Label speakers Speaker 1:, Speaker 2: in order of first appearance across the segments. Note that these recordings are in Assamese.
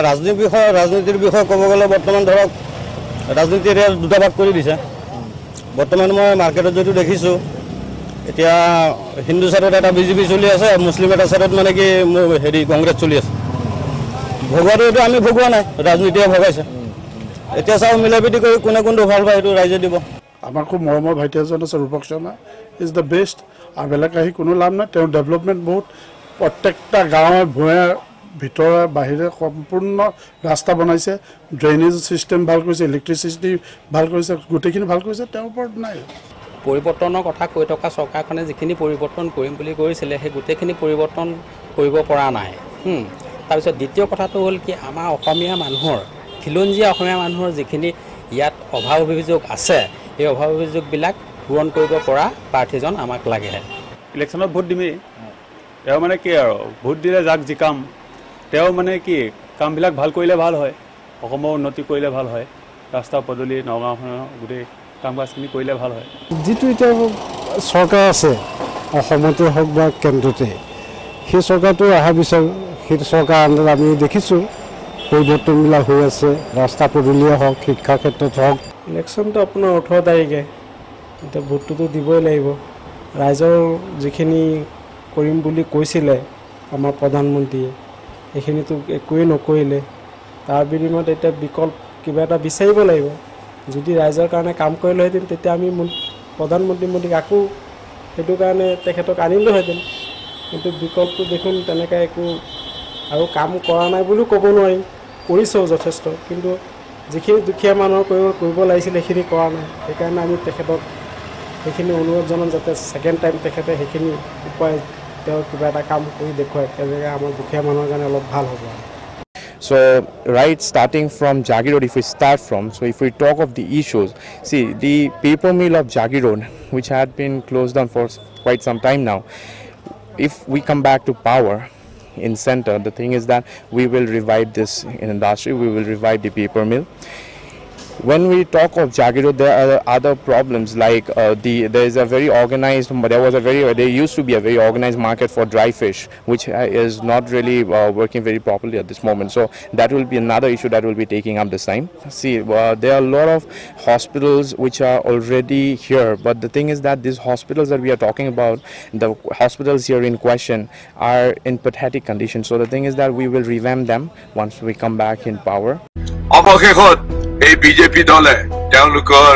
Speaker 1: ৰাজনীতিৰ বিষয়ে ক'ব গ'লে বৰ্তমান ধৰক ৰাজনীতিৰ দুটা ভাগ কৰি দিছে। বৰ্তমান মই মাৰ্কেটত যিটো দেখিছোঁ এতিয়া হিন্দু চাইডত এটা বিজেপি চলি আছে, মুছলিম এটা চাইডত মানে কি হেৰি কংগ্ৰেছ চলি আছে। ভগোৱাটো এইটো আমি ভগোৱা নাই, ৰাজনীতিয়ে ভগাইছে। এতিয়া চাওঁ মিলাপ্ৰীতি কৰি কোনে কোনটো ভাল পায় সেইটো ৰাইজে দিব।
Speaker 2: আমাৰ খুব মৰমৰ ভাইটি এজন আছে ৰূপক শৰ্মা, ইজ দ্য বেষ্ট। আৰু বেলেগ আহি কোনো লাভ নাই, তেওঁৰ ডেভেলপমেণ্ট বহুত। প্ৰত্যেকটা গাঁৱে ভূঞে ভিতৰে বাহিৰে সম্পূৰ্ণ ৰাস্তা বনাইছে, ড্ৰেইনেজ ছিষ্টেম ভাল কৰিছে, ইলেক্ট্ৰিচিটি ভাল কৰিছে, গোটেইখিনি ভাল কৰিছে, তেওঁৰ ওপৰত নাই।
Speaker 3: পৰিৱৰ্তনৰ কথা কৈ থকা চৰকাৰখনে যিখিনি পৰিৱৰ্তন কৰিম বুলি কৰিছিলে সেই গোটেইখিনি পৰিৱৰ্তন কৰিব পৰা নাই। তাৰপিছত দ্বিতীয় কথাটো হ'ল কি, আমাৰ অসমীয়া মানুহৰ খিলঞ্জীয়া অসমীয়া মানুহৰ যিখিনি ইয়াত অভাৱ অভিযোগ আছে এই অভাৱ অভিযোগবিলাক পূৰণ কৰিব পৰা প্ৰাৰ্থীজন আমাক লাগে।
Speaker 4: ইলেকশ্যনত ভোট দিমেই, তেওঁ মানে কি আৰু ভোট দিলে যাক জিকাম, তেওঁ মানে কি কামবিলাক ভাল কৰিলে ভাল হয়, অসমৰ উন্নতি কৰিলে ভাল হয়, ৰাস্তা পদূলি নগাঁওখনৰ গোটেই কাম কাজখিনি কৰিলে ভাল হয়।
Speaker 5: যিটো এতিয়া চৰকাৰ আছে অসমতে হওক বা কেন্দ্ৰতে, সেই চৰকাৰটো অহাৰ পিছত সেইটো চৰকাৰ আণ্ডাৰত আমি দেখিছোঁ পৰিৱৰ্তনবিলাক হৈ আছে, ৰাস্তা পদূলিয়ে হওক, শিক্ষাৰ ক্ষেত্ৰত হওক।
Speaker 6: ইলেকশ্যনটো আপোনাৰ 18 তাৰিখে, এতিয়া ভোটটোতো দিবই লাগিব। ৰাইজৰ যিখিনি কৰিম বুলি কৈছিলে আমাৰ প্ৰধানমন্ত্ৰীয়ে সেইখিনিতো একোৱেই নকৰিলে। তাৰ বিনিময়ত এতিয়া বিকল্প কিবা এটা বিচাৰিব লাগিব। যদি ৰাইজৰ কাৰণে কাম কৰিলেহেঁতেন তেতিয়া আমি প্ৰধানমন্ত্ৰী মোদীক আকৌ সেইটো কাৰণে তেখেতক আনিলোহেঁতেন, কিন্তু বিকল্পটো দেখোন তেনেকৈ একো আৰু কাম কৰা নাই বুলিও ক'ব নোৱাৰি, কৰিছেও যথেষ্ট, কিন্তু যিখিনি দুখীয়া মানুহৰ কৰিব লাগিছিল সেইখিনি কৰা নাই। সেইকাৰণে আমি তেখেতক সেইখিনি অনুৰোধ জনাম যাতে ছেকেণ্ড টাইম তেখেতে সেইখিনি উপায় তেওঁ কিবা এটা কাম কৰি দেখুৱায়, তেনেকৈ আমাৰ দুখীয়া মানুহৰ কাৰণে অলপ ভাল হ'ব।
Speaker 7: So right, starting from Jagirod, if we start from, so if we talk of the issues, see the paper mill of Jagirod, which had been closed down for quite some time now, if we come back to power in center, the thing is that we will revive this industry, we will revive the paper mill. When we talk of Jagirod, there are other problems like there is a very organized, there used to be a very organized market for dry fish, which is not really working very properly at this moment. So that will be another issue that will be taking up this time. See, there are a lot of hospitals which are already here, but the thing is that these hospitals that we are talking about, the hospitals here in question, are in pathetic condition. So the thing is that we will revamp them once we come back in power.
Speaker 8: এই বিজেপি দলে তেওঁলোকৰ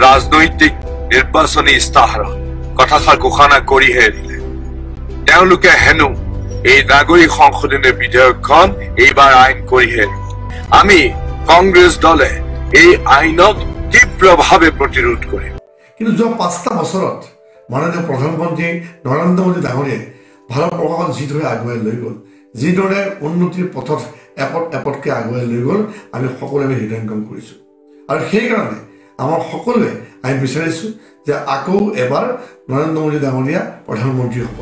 Speaker 8: ৰাজনৈতিক নিৰ্বাচনী ইস্তাহাৰত কথাষাৰ ঘোষণা কৰিহে দিলে। তেওঁলোকে হেনো এই নাগৰিক সংশোধনী বিধেয়কখন এইবাৰ আইন কৰিহে দিলে। আমি কংগ্ৰেছ দলে এই আইনক তীব্ৰভাৱে প্ৰতিৰোধ কৰিম।
Speaker 9: কিন্তু যোৱা 5টা বছৰত মাননীয় প্ৰধানমন্ত্ৰী নৰেন্দ্ৰ মোদী ডাঙৰীয়াই ভাৰতবৰ্ষখন যিদৰে আগুৱাই লৈ গ'ল, যিদৰে উন্নতিৰ পথত এপতকৈ আগুৱাই লৈ গ'ল, আমি সকলোৱে হৃদয়ংগম কৰিছোঁ। আৰু সেইকাৰণে আমাৰ সকলোৱে আমি বিচাৰিছোঁ যে আকৌ এবাৰ নৰেন্দ্ৰ মোদী ডাঙৰীয়া প্ৰধানমন্ত্ৰী হ'ব।